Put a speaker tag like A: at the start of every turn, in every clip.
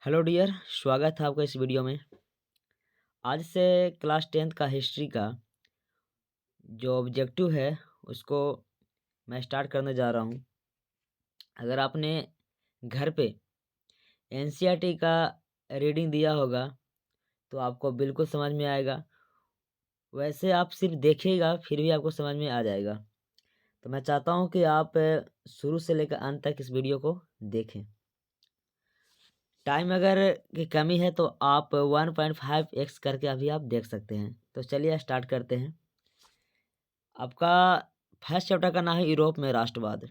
A: Hello dear, स्वागत है आपका इस वीडियो में। आज से क्लास 10th का हिस्ट्री का जो ऑब्जेक्टिव है उसको मैं स्टार्ट करने जा रहा हूँ। अगर आपने घर पे एनसीईआरटी का रीडिंग दिया होगा तो आपको बिल्कुल समझ में आएगा। वैसे आप सिर्फ देखिएगा फिर भी आपको समझ में आ जाएगा। तो मैं चाहता हूँ कि आप शुरू से लेकर अंत तक इस वीडियो को देखें। टाइम अगर की कमी है तो आप 1.5x करके अभी आप देख सकते हैं। तो चलिए स्टार्ट करते हैं। आपका फर्स्ट चैप्टर का नाम है यूरोप में राष्ट्रवाद।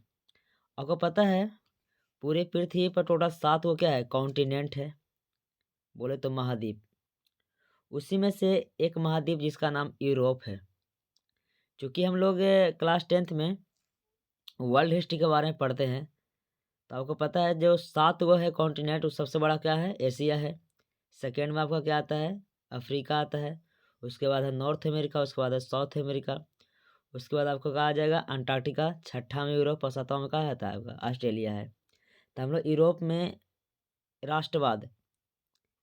A: आपको पता है पूरे पृथ्वी पर टोटल 7 वो क्या है कॉन्टिनेंट है, बोले तो महाद्वीप। उसी में से एक महाद्वीप जिसका नाम यूरोप है। क्योंकि हम लोग क्लास 10th में वर्ल्ड हिस्ट्री के बारे में पढ़ते हैं तो आपको पता है जो 7 वो है कॉन्टिनेंट, उस सबसे बड़ा क्या है एशिया है। सेकेंड में आपका क्या आता है अफ्रीका आता है। उसके बाद है नॉर्थ अमेरिका, उसके बाद है साउथ अमेरिका। उसके बाद आपको कहा जाएगा अंटार्कटिका। छठा में यूरोप और सातवां में कहा जाता है आपका ऑस्ट्रेलिया है। तो हम लोग यूरोप में राष्ट्रवाद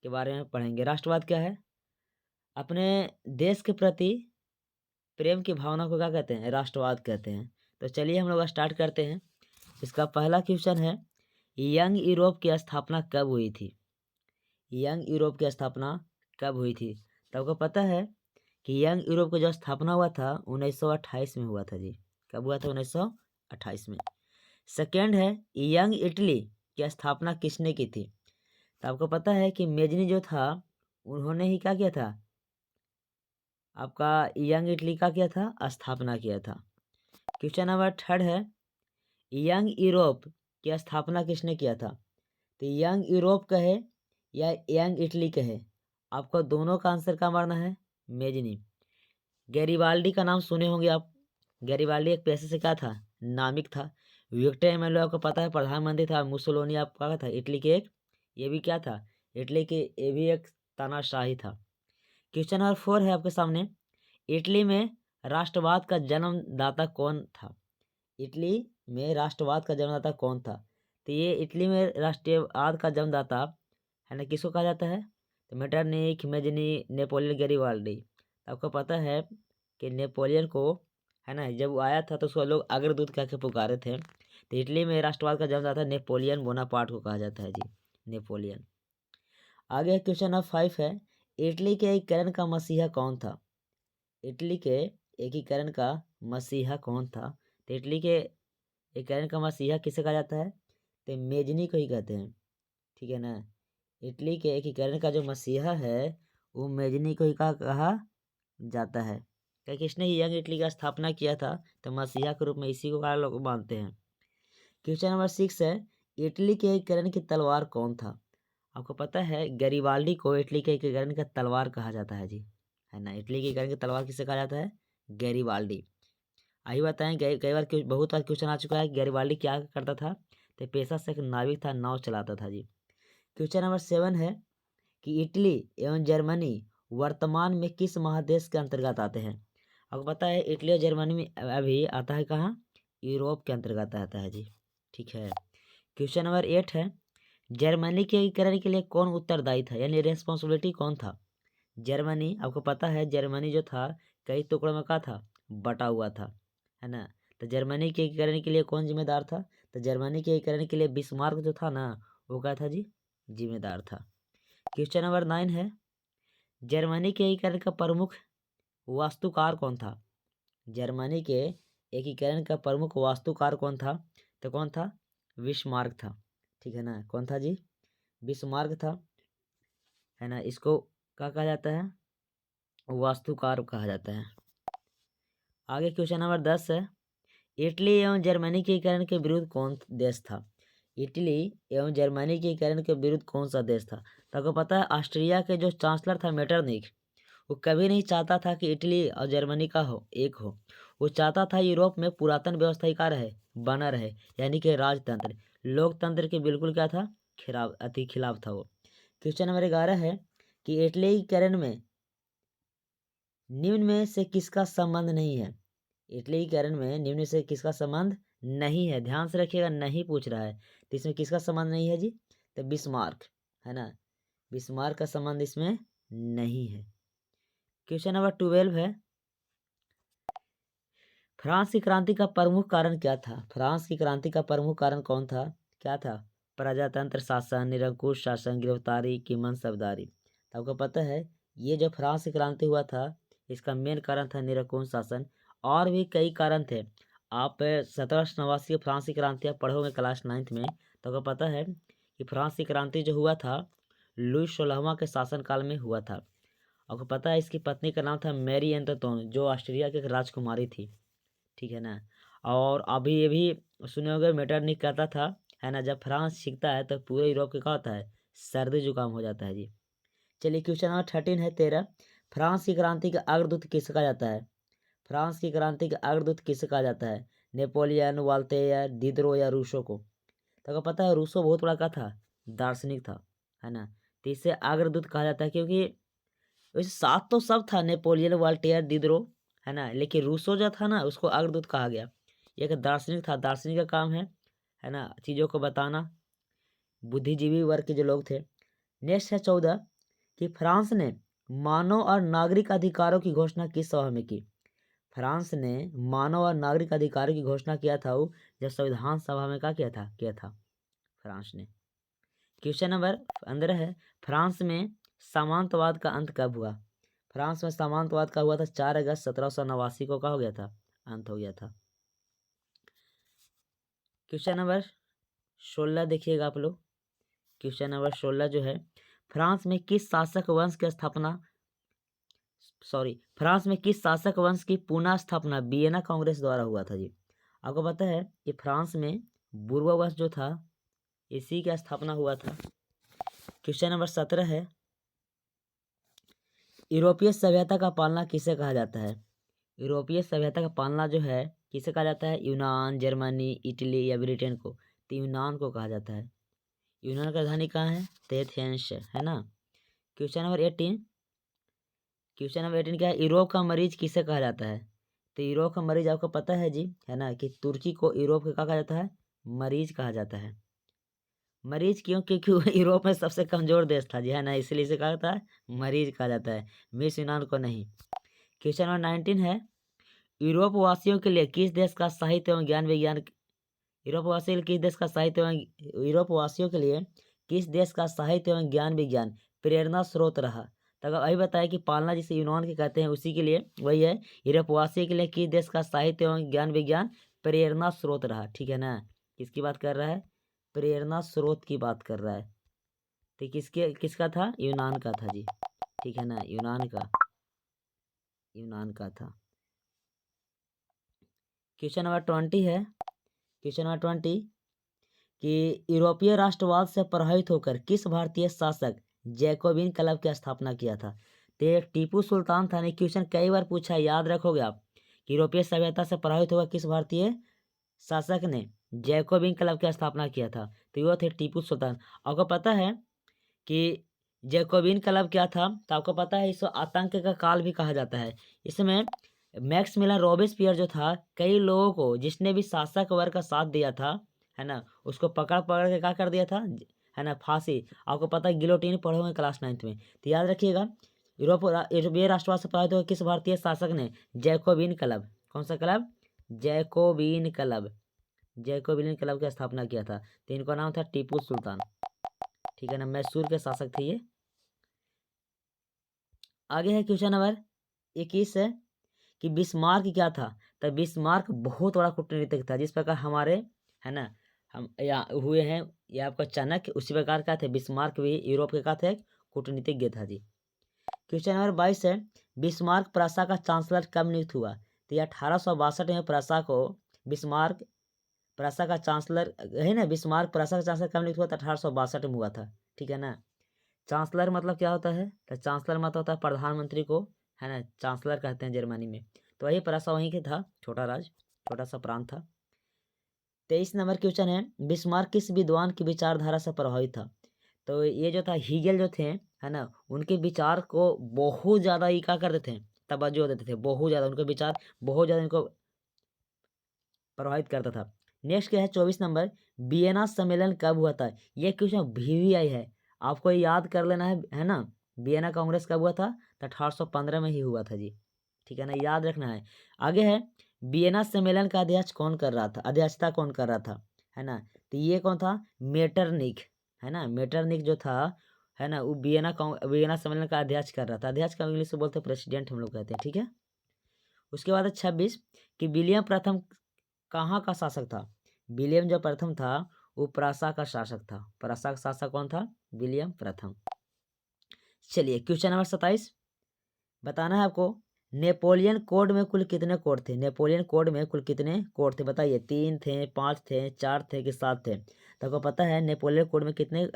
A: के बारे में पढ़ेंगे। राष्ट्रवाद क्या है? अपने देश के प्रति प्रेम की भावना को क्या कहते हैं राष्ट्रवाद कहते हैं। तो चलिए हम लोग स्टार्ट करते हैं। इसका पहला क्वेश्चन है यंग यूरोप की स्थापना कब हुई थी? यंग यूरोप की स्थापना कब हुई थी? तो आपको पता है कि यंग यूरोप का जो स्थापना हुआ था 1928 में हुआ था जी। कब हुआ था? 1928 में। सेकेंड है यंग इटली की स्थापना किसने की थी? तो आपको पता है कि मेजनी जो था उन्होंने ही क्या किया था आपका यंग इटली का किया था स्थापना किया था। क्वेश्चन नंबर थर्ड है यंग यूरोप की स्थापना किसने किया था? तो यंग यूरोप कहे या यंग इटली कहे, आपको दोनों का आंसर क्या मारना है मेजनी। गैरिबाल्डी का नाम सुने होंगे आप। गैरिबाल्डी एक पैसे से क्या था नामिक था। विक्टर एमेनुएल आपको पता है प्रधानमंत्री था। मुसोलिनी आपका क्या था इटली के एक ये भी क्या था इटली के ये भी एक तानाशाही था। क्वेश्चन नंबर 4 है आपके सामने इटली में राष्ट्रवाद का जन्मदाता कौन था? इटली में राष्ट्रवाद का जन्मदाता कौन था? तो ये इटली में राष्ट्रवाद का जन्मदाता है ना किसको कहा जाता है? तो मेटरनिक, मेजनी, नेपोलियन, गैरिबाल्डी। आपको पता है कि नेपोलियन को है ना जब वो आया था तो उसको लोग अग्रदूत कह के पुकारे थे। तो इटली में राष्ट्रवाद का जन्मदाता नेपोलियन बोनापार्ट को कहा जाता है जी, नेपोलियन। आगे क्वेश्चन नंबर 5 है इटली के एकीकरण का मसीहा कौन था? इटली के एकीकरण का मसीहा कौन था? तो इटली के एकीकरण का मसीहा किसे कहा जाता है? तो मेजनी को ही कहते हैं, ठीक है ना। इटली के एकीकरण का जो मसीहा है वो मेजनी को ही कहा जाता है क्योंकि इसने ही यंग इटली का स्थापना किया था। तो मसीहा के रूप में इसी को लोग मानते हैं। क्वेश्चन नंबर 6 है इटली के एकीकरण की तलवार कौन था? आपको पता है गैरिबाल्डी को इटली के एकीकरण का तलवार कहा जाता है जी, है ना। इटली के एकीकरण की तलवार किसे कहा जाता है? गैरिबाल्डी। आइए बताएं कई बार बहुत बार क्वेश्चन आ चुका है गैरिबाल्डी क्या करता था? तो पेशा से एक नाविक था, नाव चलाता था जी। क्वेश्चन नंबर 7 है कि इटली एवं जर्मनी वर्तमान में किस महादेश के अंतर्गत आते हैं? आपको पता है इटली और जर्मनी में अभी आता है कहाँ? यूरोप के अंतर्गत आता है जी, ठीक है। क्वेश्चन नंबर 8 है जर्मनी के एकीकरण के लिए कौन उत्तरदायी था यानी रेस्पॉन्सिबिलिटी कौन था? जर्मनी आपको पता है जर्मनी जो था कई टुकड़ों में क्या था बटा हुआ था, है ना। तो जर्मनी के एकीकरण के लिए कौन जिम्मेदार था? तो जर्मनी के एकीकरण के लिए बिस्मार्क जो था ना वो क्या था जी जिम्मेदार था। क्वेश्चन नंबर 9 है जर्मनी के एकीकरण का प्रमुख वास्तुकार कौन था? जर्मनी के एकीकरण का प्रमुख वास्तुकार कौन था? तो कौन था? बिस्मार्क था, ठीक है ना। कौन था जी? बिस्मार्क था, है ना। इसको क्या कहा जाता है? वास्तुकार कहा जाता है। आगे क्वेश्चन नंबर 10 है इटली एवं जर्मनी के एकीकरण के विरुद्ध कौन देश था? इटली एवं जर्मनी के एकीकरण के विरुद्ध कौन सा देश था? तो आपको पता है ऑस्ट्रिया के जो चांसलर था मेटरनिक वो कभी नहीं चाहता था कि इटली और जर्मनी का हो एक हो। वो चाहता था यूरोप में पुरातन व्यवस्था ही का रहे बना रहे यानी कि राजतंत्र लोकतंत्र के बिल्कुल क्या था खिलाफ था वो। क्वेश्चन नंबर 11 है कि इटली के एकीकरण में निम्न में से किसका संबंध नहीं है? इटली के एकीकरण में निम्न से किसका संबंध नहीं है? ध्यान से रखिएगा नहीं पूछ रहा है। तो इसमें किसका संबंध नहीं है जी? तो बिस्मार्क, है ना। बिस्मार्क का संबंध इसमें नहीं है। क्वेश्चन नंबर 12 है, फ्रांस की क्रांति का प्रमुख कारण क्या था? फ्रांस की क्रांति का प्रमुख कारण कौन था? क्या था? प्रजातंत्र शासन, निरंकुश शासन, गिरफ्तारी की मनसबदारी। तो आपको पता है ये जो फ्रांस की क्रांति हुआ था इसका मेन कारण था निरंकुश शासन, और भी कई कारण थे। आप 1789 फ्रांस की क्रांति आप पढ़ोगे क्लास 9th में, तो आपको पता है कि फ्रांस की क्रांति जो हुआ था लुई 16वां के शासनकाल में हुआ था। आपको पता है इसकी पत्नी का नाम था मैरी एंटोन, जो ऑस्ट्रिया की एक राजकुमारी थी, ठीक है ना। और अभी ये भी सुने होंगे मेटरनिक कहता था, है ना, जब फ्रांस सीखता है तो पूरे यूरोप के क्या होता है, सर्दी जुकाम हो जाता है जी। चलिए क्वेश्चन नंबर 13 है 13, फ्रांस की क्रांति का अग्रदूत किसे कहा जाता है? फ्रांस की क्रांति का अग्रदूत किसे कहा जाता है? नेपोलियन, वाल्तेयर, दिदरो या रूसो को? तो आपको पता है रूसो बहुत बड़ा का था, दार्शनिक था, है ना। तो इसे अग्रदूत कहा जाता है क्योंकि वैसे साथ तो सब था, नेपोलियन, वाल्टेयर, दिदरो, है ना, लेकिन रूसो जो था ना उसको अग्रदूत कहा गया। ये एक दार्शनिक था, दार्शनिक का काम है ना, चीज़ों को बताना, बुद्धिजीवी वर्ग के जो लोग थे। नेक्स्ट है 14 कि फ्रांस ने मानव और नागरिक अधिकारों की घोषणा किस सभा में की? फ्रांस ने मानव और नागरिक अधिकारों की घोषणा किया था वो जब संविधान सभा में क्या किया था फ्रांस ने। क्वेश्चन नंबर 15 है, फ्रांस में सामंतवाद का अंत कब हुआ? फ्रांस में सामंतवाद का हुआ था 4 अगस्त 1789 को, क्या हो गया था, अंत हो गया था। क्वेश्चन नंबर 16 देखिएगा आप लोग। क्वेश्चन नंबर 16 जो है, फ्रांस में किस शासक वंश की स्थापना, फ्रांस में किस शासक वंश की पुनः स्थापना वियना कांग्रेस द्वारा हुआ था जी? आपको पता है कि फ्रांस में बुर्बो वंश जो था इसी की स्थापना हुआ था। क्वेश्चन नंबर 17 है, यूरोपीय सभ्यता का पालना किसे कहा जाता है? यूरोपीय सभ्यता का पालना जो है किसे कहा जाता है? यूनान, जर्मनी, इटली या ब्रिटेन को? तो यूनान को कहा जाता है। यूनान का राजधानी कहाँ है? तो एथेंस है ना। क्वेश्चन नंबर 18, क्वेश्चन नंबर 18 क्या है, यूरोप का मरीज किसे कहा जाता है? तो यूरोप का मरीज आपको पता है जी, है ना, कि तुर्की को यूरोप का कहा जाता है, मरीज कहा जाता है। मरीज क्यों? क्योंकि वो यूरोप में सबसे कमजोर देश था जी, है ना, इसलिए इसे कहा जाता है मरीज कहा जाता है, मिस यूनान को नहीं। क्वेश्चन नंबर 19 है, यूरोप वासियों के लिए किस देश का साहित्य एवं ज्ञान विज्ञान, यूरोप वासियों के लिए किस देश का साहित्य एवं यूरोप वासियों के लिए किस देश का साहित्य एवं ज्ञान विज्ञान प्रेरणा स्रोत रहा? तो अगर वही बताया कि पालना जिसे यूनान के कहते हैं उसी के लिए वही है, यूरोप वासियों के लिए किस देश का साहित्य एवं ज्ञान विज्ञान प्रेरणा स्रोत रहा, ठीक है ना। किसकी बात कर रहा है? प्रेरणा स्रोत की बात कर रहा है। तो किसका था? यूनान का था जी, ठीक है ना, यूनान का था। क्वेश्चन नंबर 20 है, क्वेश्चन नंबर 20 कि यूरोपीय राष्ट्रवाद से प्रभावित होकर किस भारतीय शासक जैकोबिन क्लब की स्थापना किया था? तो ये टीपू सुल्तान था। ने क्वेश्चन कई बार पूछा है, याद रखोगे आप कि यूरोपीय सभ्यता से प्रभावित होकर किस भारतीय शासक ने जैकोबिन क्लब की स्थापना किया था? तो वो थे टीपू सुल्तान। आपको पता है कि जैकोबिन क्लब क्या था? तो आपको पता है इसको आतंक का काल भी कहा जाता है। इसमें मैक्समिलन रॉबेस्पियर जो था, कई लोगों को जिसने भी शासक वर्ग का साथ दिया था, है ना, उसको पकड़ पकड़ के क्या कर दिया था, है ना, फांसी। आपको पता है गिलोटिन पढ़ोगे क्लास 9th में। तो याद रखिएगा, यूरोपीय राष्ट्रवाद से प्रभावित हुए किस भारतीय शासक ने जैकोबिन क्लब, कौन सा क्लब? जैकोबिन क्लब की स्थापना किया था। तो इनका नाम था टीपू सुल्तान, ठीक है ना, मैसूर के शासक थे ये। आगे है क्वेश्चन नंबर 21 है कि बिस्मार्क क्या था? तो बिस्मार्क बहुत बड़ा कूटनीतिक था, जिस प्रकार हमारे, है ना, हम या हुए हैं या आपका चाणक्य, उसी प्रकार का थे बिस्मार्क भी, यूरोप के का थे, कूटनीतिज्ञ था जी। क्वेश्चन नंबर 22 है, बिस्मार्क प्रासा का चांसलर कब नियुक्त हुआ? तो ये 1862 में प्रासा को बिस्मार्क प्रासा का चांसलर है ना, बिस्मार्क प्रासा का चांसलर कब नियुक्त हुआ था? 1862 में हुआ था, ठीक है ना। चांसलर मतलब क्या होता है? तो चांसलर मतलब होता है प्रधानमंत्री को, है ना, चांसलर कहते हैं जर्मनी में। तो वही प्रासा वहीं के था, छोटा सा प्रांत था। 23 नंबर क्वेश्चन है, बिस्मार्क किस विद्वान की विचारधारा से प्रभावित था? तो ये जो था हीगेल जो थे, है ना, उनके विचार को बहुत ज़्यादा ही क्या करते थे, तवज्जो देते थे, बहुत ज़्यादा उनके विचार बहुत ज़्यादा इनको प्रभावित करता था। नेक्स्ट क्या है 24 नंबर, वियना सम्मेलन कब हुआ था? ये क्वेश्चन भी आई है, आपको ये याद कर लेना है ना। वियना कांग्रेस कब हुआ था? तो 1815 में ही हुआ था जी, ठीक है ना, याद रखना है। आगे है, वियना सम्मेलन का अध्यक्ष कौन कर रहा था, अध्यक्षता कौन कर रहा था, है ना? तो ये कौन था? मेटरनिख, है ना, मेटरनिख जो था, है ना, वो वियना सम्मेलन का अध्यक्ष कर रहा था। अध्यक्ष का इंग्लिश में बोलते हैं प्रेसिडेंट, हम लोग कहते हैं, ठीक है। उसके बाद है 26 कि विलियम प्रथम कहाँ का शासक था? विलियम जो प्रथम था वो प्रासा का शासक था। प्रासा का शासक कौन था? विलियम प्रथम। चलिए क्वेश्चन नंबर 27 बताना है आपको, नेपोलियन कोड में कुल कितने कोड थे? नेपोलियन कोड में कुल कितने कोड थे बताइए? 3 थे, 5 थे, 4 थे कि 7 थे? तो आपको पता है नेपोलियन कोड में कितने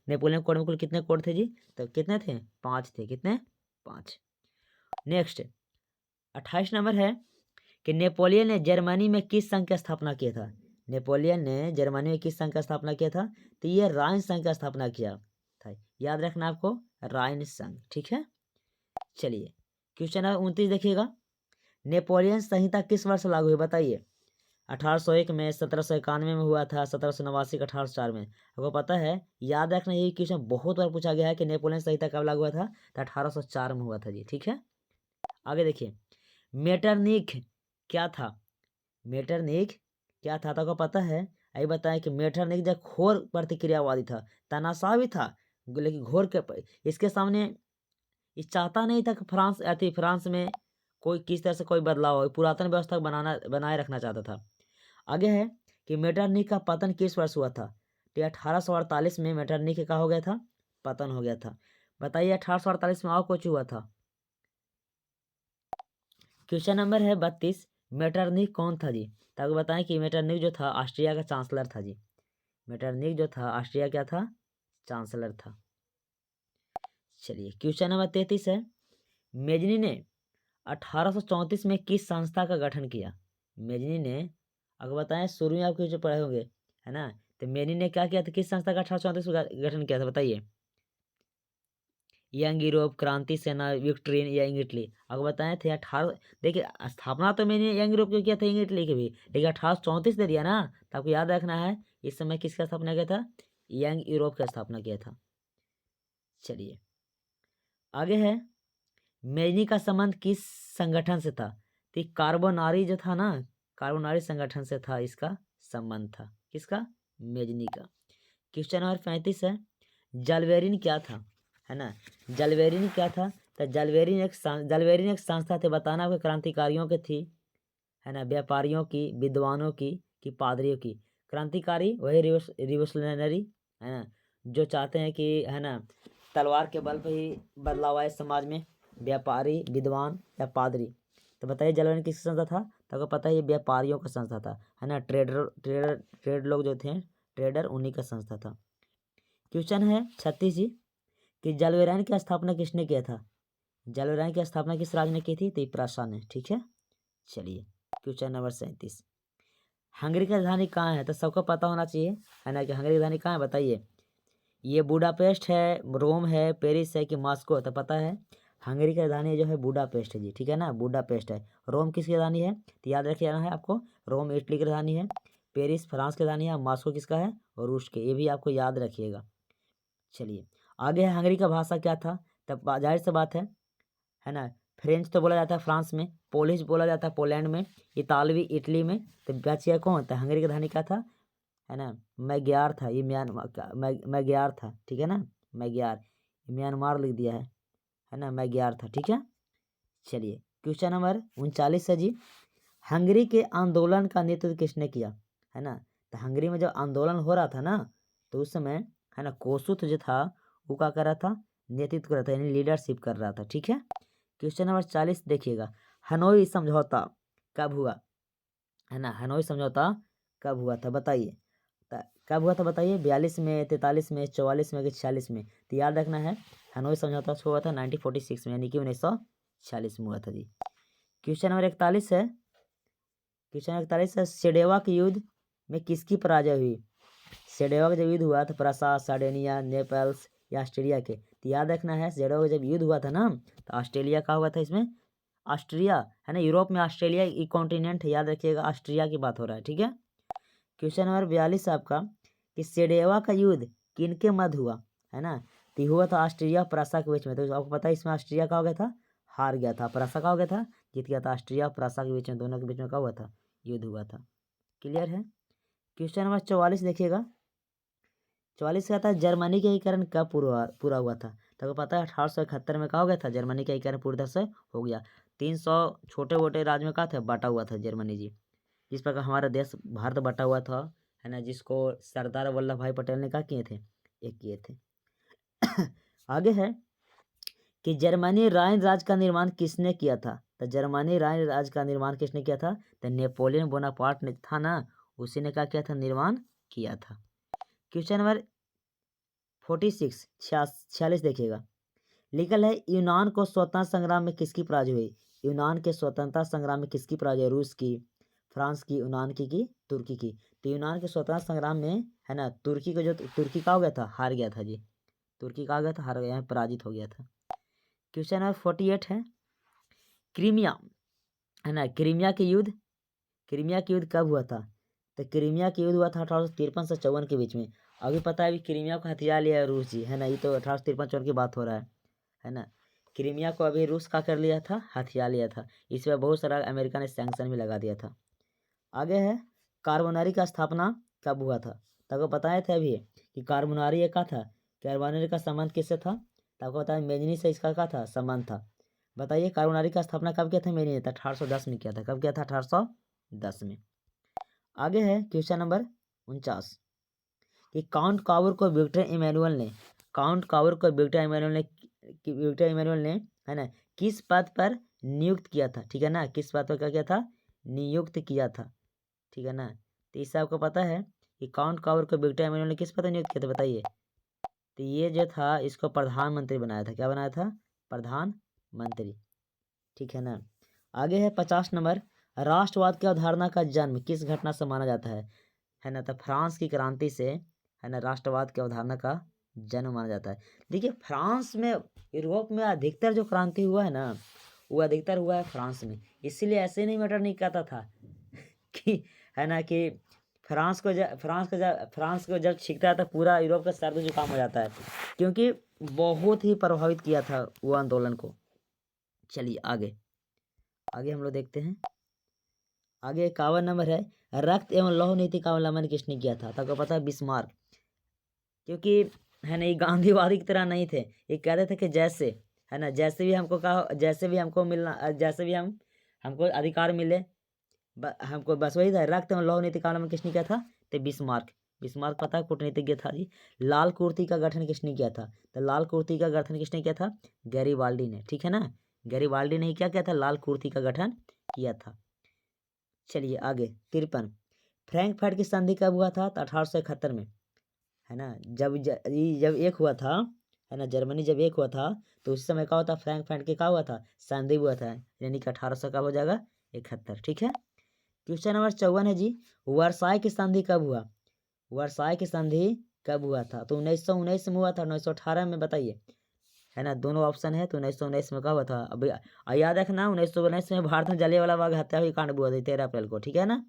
A: नेपोलियन कोड में कुल कितने कोड थे जी? तो कितने थे? 5 थे। कितने? 5। नेक्स्ट 28 नंबर है कि नेपोलियन ने जर्मनी में किस संघ की स्थापना किया था? नेपोलियन ने जर्मनी में किस संघ का स्थापना किया था? तो ये राइन संघ का स्थापना किया था। याद रखना आपको, राइन संघ, ठीक है। चलिए क्वेश्चन नंबर 29 देखिएगा, नेपोलियन संहिता किस वर्ष लागू हुई बताइए? 1801 में, 1791 में हुआ था, 1789 का 1804 में। आपको पता है, याद रखना, ये क्वेश्चन बहुत बार पूछा गया है कि नेपोलियन संहिता कब लागू हुआ था? तो 1804 में हुआ था जी, ठीक है। आगे देखिए, मेटरनिख क्या था? मेटरनिख क्या था? तो आपको पता है, यही बताएं कि मेटरनिख जो घोर प्रतिक्रियावादी था, तानाशाह भी था, लेकिन घोर के इसके सामने ये चाहता नहीं था कि फ्रांस में कोई किस तरह से कोई बदलाव हो, पुरातन व्यवस्था बनाए रखना चाहता था। आगे है कि मेटरनिख का पतन किस वर्ष हुआ था? तो 1848 में मेटरनिख का हो गया था, पतन हो गया था। बताइए 1848 में और कुछ हुआ था? क्वेश्चन नंबर है 32, मेटरनिख कौन था जी? तो आपको बताएं कि मेटरनिख जो था ऑस्ट्रिया का चांसलर था जी। मेटरनिख जो था ऑस्ट्रिया क्या था? चांसलर था। चलिए क्वेश्चन नंबर 33 है, मेजनी ने 1834 में किस संस्था का गठन किया? मेजनी ने, अगर बताएं, शुरू में आपके जो पढ़े होंगे, है ना, तो मेजनी ने क्या किया था, किस संस्था का 1834 में गठन किया था बताइए? यंग यूरोप, क्रांति सेना, विक्ट्रीन या यंग इटली? आपको बताए थे 18, देखिए स्थापना तो मैंने यंग यूरोप की किया था, यंग इटली की भी, लेकिन 1834 दे दिया ना, तो आपको याद रखना है इस समय किसका स्थापना किया था? यंग यूरोप का स्थापना किया था। चलिए आगे है, मेजनी का संबंध किस संगठन से था? तो कार्बोनारी जो था ना, कार्बोनारी संगठन से था, इसका संबंध था। किसका? मेजनी का। क्वेश्चन नंबर 35 है, जलवेरिन क्या था? है ना, जलवेरिन क्या था? तो जलवेरिन एक संस्था थी, बताना आपके, क्रांतिकारियों की थी, है ना, व्यापारियों की, विद्वानों की, कि पादरियों की? क्रांतिकारी वही रिवोल्यूशनरी, है ना, जो चाहते हैं कि, है ना, तलवार के बल पर ही बदलाव आए समाज में, व्यापारी, विद्वान या पादरी? तो बताइए जलवेरिन किसकी संस्था था? तो आपको पता है ये व्यापारियों का संस्था था, है ना, ट्रेड लोग जो थे, ट्रेडर, उन्हीं का संस्था था। क्वेश्चन है 36 जी कि जलवेरायन की स्थापना किसने किया था? जलवेरायन की स्थापना किस राज ने की थी? तो प्रासा ने, ठीक है। चलिए क्वेश्चन नंबर 37, हंगरी की राजधानी कहाँ है? तो सबको पता होना चाहिए, है ना, कि हंगरी की राजधानी कहाँ है बताइए? ये बुडापेस्ट है, रोम है, पेरिस है कि मॉस्को? तो पता है हंगरी की राजधानी जो है बुडापेस्ट है जी, ठीक है ना, बुडापेस्ट है। रोम किसकी राजधानी है? तो याद रखिए है आपको, रोम इटली की राजधानी है, पेरिस फ्रांस की राजधानी है, मॉस्को किसका है? और रूस के, ये भी आपको याद रखिएगा। चलिए आगे है, हंगरी का भाषा क्या था? तब जाहिर सी बात है ना, फ्रेंच तो बोला जाता है फ्रांस में, पोलिश बोला जाता है पोलैंड में, इतालवी इटली में। तो बचिया कौन था? हंगरी का राजधानी क्या था? है ना, मैग्यार था, ये म्यांमार का, मैग्यार था, ठीक है ना, मैग्यार, म्यांमार लिख दिया है ना, मैग्यार था, ठीक है। चलिए क्वेश्चन नंबर 39 है जी, हंगरी के आंदोलन का नेतृत्व किसने किया? है ना, तो हंगरी में जब आंदोलन हो रहा था ना, तो उस समय, है ना, कोसुत जो था वो क्या कर रहा था? नेतृत्व कर रहा था, यानी लीडरशिप कर रहा था, ठीक है। क्वेश्चन नंबर 40 देखिएगा, हनोई समझौता कब हुआ? है ना, हनोई समझौता कब हुआ था बताइए? कब हुआ था बताइए? 42 में, 43 में, 44 में कि 46 में? तो याद रखना है, हनोई समझौता हुआ था 1946 में, यानी कि 1946 में हुआ था जी। क्वेश्चन नंबर 41 है, क्वेश्चन 41 है, सेडेवा के युद्ध में किसकी पराजय हुई? सेडेवा का जब युद्ध हुआ था, प्रसा, सार्डिनिया, नेपल्स या ऑस्ट्रेलिया के? तो याद रखना है, सेडेवा का जब युद्ध हुआ था ना, तो ऑस्ट्रेलिया का हुआ था इसमें, ऑस्ट्रिया, है ना, यूरोप में ऑस्ट्रेलिया ई कॉन्टिनेंट है, याद रखिएगा, ऑस्ट्रिया की बात हो रहा है, ठीक है। क्वेश्चन नंबर 42 आपका, कि सेडेवा का युद्ध किनके मध्य हुआ? है ना। तो ये हुआ था ऑस्ट्रिया प्रासा के बीच में। तो आपको पता है इसमें ऑस्ट्रिया का हो गया था, हार गया था। प्रासा का हो गया था, जीत गया था। ऑस्ट्रिया प्रासा के बीच में, दोनों के बीच में क्या हुआ था, युद्ध हुआ था। क्लियर है। क्वेश्चन नंबर 44 देखिएगा। 44 का था जर्मनी के एकीकरण कब पूरा हुआ था। तो आपको पता है 1871 में क्या हो गया था, जर्मनी का एकीकरण पूरी तरह से हो गया। 300 छोटे मोटे राज्य में क्या था, बांटा हुआ था जर्मनी जी। जिस प्रकार हमारा देश भारत बटा हुआ था, है ना, जिसको सरदार वल्लभ भाई पटेल ने क्या किए थे, एक किए थे। आगे है कि जर्मनी राइन राज्य का निर्माण किसने किया था। तो जर्मनी राइन राज्य का निर्माण किसने किया था, तो नेपोलियन बोनापार्ट ने था ना, उसी ने क्या किया था, निर्माण किया था। क्वेश्चन नंबर 46 46 देखिएगा। लिखल है यूनान को स्वतंत्रता संग्राम में किसकी पराजय हुई। यूनान के स्वतंत्रता संग्राम में किसकी पराजय, रूस की, फ्रांस की, यूनान की तुर्की की। तो यूनान के स्वतंत्रता संग्राम में, है ना, तुर्की को जो तुर्की का हो गया था, हार गया था जी। तुर्की का हो गया था, हार गया, पराजित हो गया था। क्वेश्चन नंबर 48 है क्रीमिया, है ना, क्रीमिया के युद्ध, क्रीमिया के युद्ध कब हुआ था। तो क्रीमिया के युद्ध हुआ था 1853 से 54 के बीच में। अभी पता है अभी क्रीमिया को हथिया लिया है रूस जी, है ना, ये तो 1853 की बात हो रहा है ना। क्रीमिया को अभी रूस का कर लिया था, हथिया लिया था। इस पर बहुत सारा अमेरिका ने सैंक्शन भी लगा दिया था। आगे है कार्बोनारी का स्थापना कब हुआ था। तो आपको बताए थे अभी कि कार्बोनारी एक का था, कार्बोनारी का संबंध किससे था। तो आपको बताया मेजनी से इसका क्या था, संबंध था। बताइए कार्बोनारी का स्थापना कब किया था, मेजनी ने 1810 में किया था। कब किया था, 1810 में। आगे है क्वेश्चन नंबर 49 कि काउंट कावर को विक्टर इमैनुअल ने, काउंट कावर को विक्टर इमैनुअल ने, है ना, किस पद पर नियुक्त किया था। ठीक है ना, किस पद पर क्या किया था, नियुक्त किया था। ठीक है ना। तो इससे आपको पता है कि काउंट कावर को विक्टर इमैनुअल ने किस पद पर नियुक्त किया था, बताइए। तो ये जो था इसको प्रधानमंत्री बनाया था। क्या बनाया था, प्रधानमंत्री। ठीक है ना। आगे है 50 नंबर, राष्ट्रवाद की अवधारणा का जन्म किस घटना से माना जाता है ना। तो फ्रांस की क्रांति से, है ना, राष्ट्रवाद की अवधारणा का जन्म माना जाता है। देखिए फ्रांस में, यूरोप में अधिकतर जो क्रांति हुआ है ना, वो अधिकतर हुआ है फ्रांस में। इसीलिए ऐसे नहीं मैटर नहीं कहता था कि, है ना, कि फ्रांस को जब छींकता है तो पूरा यूरोप का सर्द जुकाम हो जाता है, क्योंकि बहुत ही प्रभावित किया था वो आंदोलन को। चलिए आगे, आगे हम लोग देखते हैं। आगे 51 नंबर है रक्त एवं लौह नीति का उल्लंघन किसने किया था। तो आपको पता है बिस्मार्क। क्योंकि, है ना, ये गांधीवादी की तरह नहीं थे। ये कहते थे कि जैसे, है ना, जैसे भी हमको कहा, जैसे भी हमको मिलना, जैसे भी हमको अधिकार मिले, हमको बस वही था। रक्त एवं लौह नीति का उल्लंघन किसने किया था, तो बिस्मार्क। बिस्मार्क पता है कूटनीतिज्ञ था जी। लाल कुर्ती का गठन किसने किया था। तो लाल कुर्ती का गठन किसने किया था, गैरीबाल्डी ने। ठीक है ना, गैरीबाल्डी ने क्या किया था, लाल कुर्ती का गठन किया था। चलिए आगे 53, फ्रैंकफर्ट की संधि कब हुआ था, तो 1871 में, है ना। जब एक हुआ था, है ना, जर्मनी जब एक हुआ था, तो उस समय क्या होता, फ्रैंकफर्ट के क्या हुआ था, संधि हुआ था, यानी कि 1800 कब हो जाएगा, 71। ठीक है। क्वेश्चन नंबर 54 है जी, वर्साई की संधि कब हुआ। वर्साई की संधि कब हुआ था, तो 1919 में हुआ था, 1918 में, बताइए। है ना, दोनों ऑप्शन है। तो 1919 में कब हुआ था, अभी याद रखना, 1919 में भारत में जलियांवाला बाग हत्या हुई कांड हुआ था 13 अप्रैल को। ठीक है ना।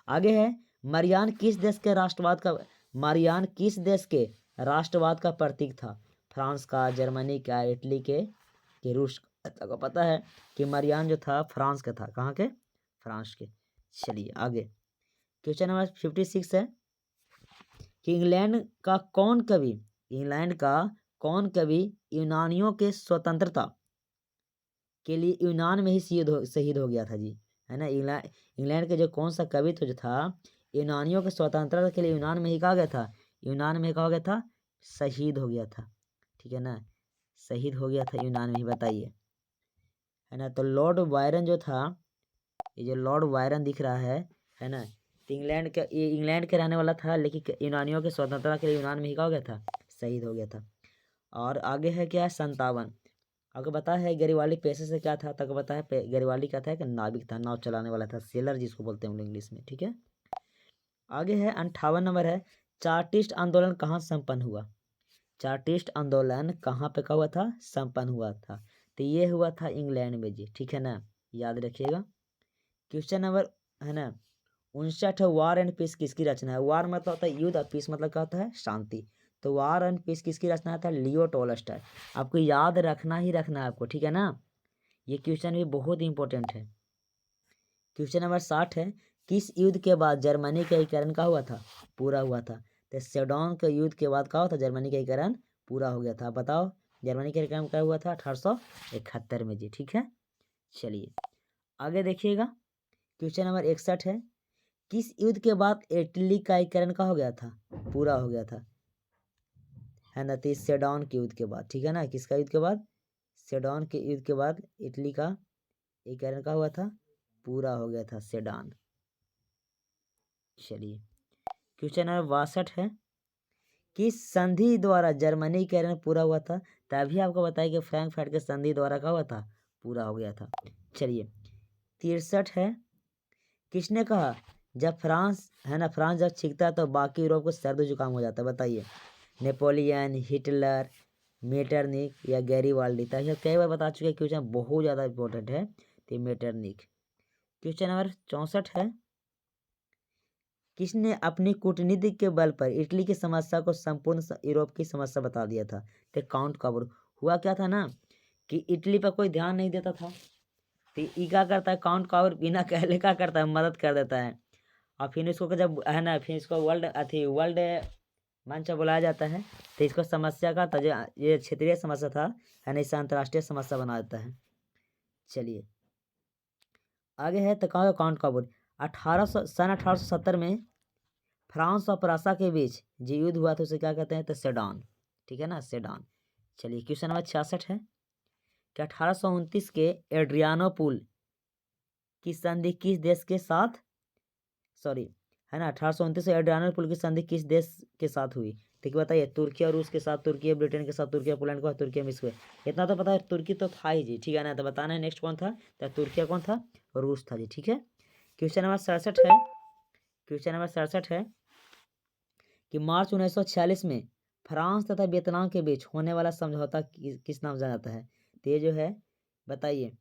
A: आगे है मरियान किस देश के राष्ट्रवाद का, मरियान किस देश के राष्ट्रवाद का प्रतीक था। फ्रांस का, जर्मनी का, इटली के, रूस का। तो पता है कि मरियान जो था फ्रांस का था। कहाँ के, फ्रांस के। चलिए आगे क्वेश्चन नंबर 56 है कि इंग्लैंड का कौन कवि यूनानियों के स्वतंत्रता के लिए यूनान में ही शहीद हो गया था जी, है ना। इंग्लैंड के जो कौन सा कवि तो जो था, यूनानियों के स्वतंत्रता के लिए यूनान में ही कहा गया था, यूनान में कहा गया था, शहीद हो गया था। ठीक है ना, शहीद हो गया था यूनान में ही, बताइए। है ना, तो लॉर्ड बायरन जो था, ये जो लॉर्ड बायरन दिख रहा है ना, तो इंग्लैंड के रहने वाला था, लेकिन यूनानियों के स्वतंत्रता के लिए यूनान में ही कहा गया था, शहीद हो गया था। और आगे है क्या, 57। आपको पता है गरीवाली पेशे से क्या था, तक पता है गरीवाली क्या था, कि नाविक था, नाव चलाने वाला था, सेलर जिसको बोलते हैं इंग्लिश में। ठीक है। आगे है 58 नंबर है चार्टिस्ट आंदोलन कहाँ संपन्न हुआ। चार्टिस्ट आंदोलन कहाँ पे का हुआ था, संपन्न हुआ था। तो ये हुआ था इंग्लैंड में जी। ठीक है ना, याद रखिएगा। क्वेश्चन नंबर, है ना, 59, वार एंड पीस किसकी रचना है। वार मतलब होता है युद्ध, और पीस मतलब क्या होता है, शांति। तो वार एंड पीस किसकी रचना था? लियो टॉलस्टॉय। आपको याद रखना ही रखना है आपको, ठीक है ना। ये क्वेश्चन भी बहुत इंपॉर्टेंट है। क्वेश्चन नंबर 60 है, किस युद्ध के बाद जर्मनी का एकीकरण का हुआ था? पूरा हुआ था। तो सेडोन के युद्ध के बाद क्या हुआ था? जर्मनी का एकीकरण पूरा हो गया था। बताओ जर्मनी का एकीकरण क्या हुआ था? 1871 में जी, ठीक है। चलिए आगे देखिएगा, क्वेश्चन नंबर 61 है, किस युद्ध के बाद इटली का एकीकरण का हो गया था? पूरा हो गया था, है ना। तो सेडोन के युद्ध के बाद, ठीक है ना। किसका युद्ध के बाद? सेडोन के युद्ध के बाद इटली का एकीकरण का हुआ था? पूरा हो गया था, सेडोन। चलिए क्वेश्चन नंबर 62 है, किस संधि द्वारा जर्मनी का एकीकरण पूरा हुआ था? तभी आपको बताया कि फ्रैंकफर्ट के संधि द्वारा क्या हुआ था? पूरा हो गया था। चलिए 63 है, किसने कहा जब फ्रांस, है ना, फ्रांस जब छींकता है तो बाकी यूरोप को सर्दी जुकाम हो जाता है? बताइए, नेपोलियन, हिटलर, मेटरनिक या गैरीवाल्डी? तो यह कई बार बता चुके हैं, क्वेश्चन बहुत ज़्यादा इंपॉर्टेंट है। तो मेटरनिक। क्वेश्चन नंबर 64 है, किसने अपनी कूटनीति के बल पर इटली की समस्या को संपूर्ण यूरोप की समस्या बता दिया था? तो काउंट कबर। हुआ क्या था ना कि इटली पर कोई ध्यान नहीं देता था, तो ये क्या करता है, काउंट कबर बिना कहले क्या करता है, मदद कर देता है। और फिर इसको जब, है ना, फिर इसको वर्ल्ड मंच पर बुलाया जाता है, तो इसको समस्या का ये क्षेत्रीय समस्या था, है ना, इसे अंतर्राष्ट्रीय समस्या बना देता है। चलिए आगे है, तो कहाँ काउंट कबर सन 1870 में फ्रांस और प्रसा के बीच जो युद्ध हुआ था उसे क्या कहते हैं? तो सेडोन, ठीक है ना, सेडोन। चलिए क्वेश्चन नंबर 66 है कि 1829 के एड्रियानोपुल की संधि किस देश के साथ, सॉरी, है ना, 1829 से एड्रियानोपुल की संधि किस देश के साथ हुई? ठीक है, बताइए। तुर्की और रूस के साथ, तुर्की ब्रिटेन के साथ, तुर्की पोलैंड के साथ, तुर्की मिस्र के। इतना तो पता है, तुर्की तो था ही जी, ठीक है ना। तो बताना है नेक्स्ट कौन था? तो तुर्की कौन था? रूस था जी, ठीक है। क्वेश्चन नंबर 67 है, क्वेश्चन नंबर 67 है कि मार्च 1946 में फ्रांस तथा वियतनाम के बीच होने वाला समझौता किस नाम से जाना जाता है? तो ये जो है, बताइए,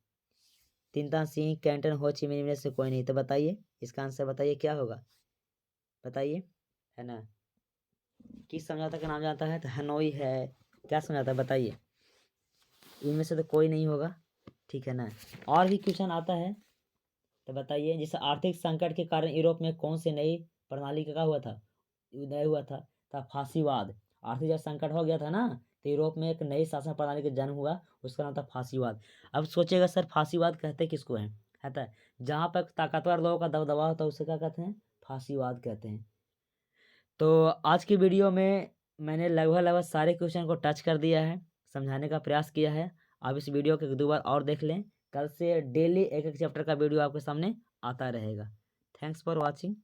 A: तिनतान सिंह, कैंटन, हो ची मिन्ह में से कोई नहीं। तो बताइए इसका आंसर, बताइए क्या होगा, बताइए, है ना। किस समझौता का नाम जानता है? तो हनोई है। क्या समझौता है, बताइए। इनमें से तो कोई नहीं होगा, ठीक है ना। और भी क्वेश्चन आता है, तो बताइए, जैसे आर्थिक संकट के कारण यूरोप में कौन सी नई प्रणाली का हुआ था, उदय हुआ था? तो फांसीवाद। आर्थिक जब संकट हो गया था ना, तो यूरोप में एक नई शासन प्रणाली का जन्म हुआ, उसका नाम था फांसीवाद। अब सोचेगा सर फांसीवाद कहते किसको हैं? है जहाँ पर ताकतवर लोगों का दबदबा होता है उसे क्या कहते हैं? फांसीवाद कहते हैं। तो आज की वीडियो में मैंने लगभग सारे क्वेश्चन को टच कर दिया है, समझाने का प्रयास किया है। आप इस वीडियो को 2 बार और देख लें, कल से डेली एक चैप्टर का वीडियो आपके सामने आता रहेगा। Thanks for watching.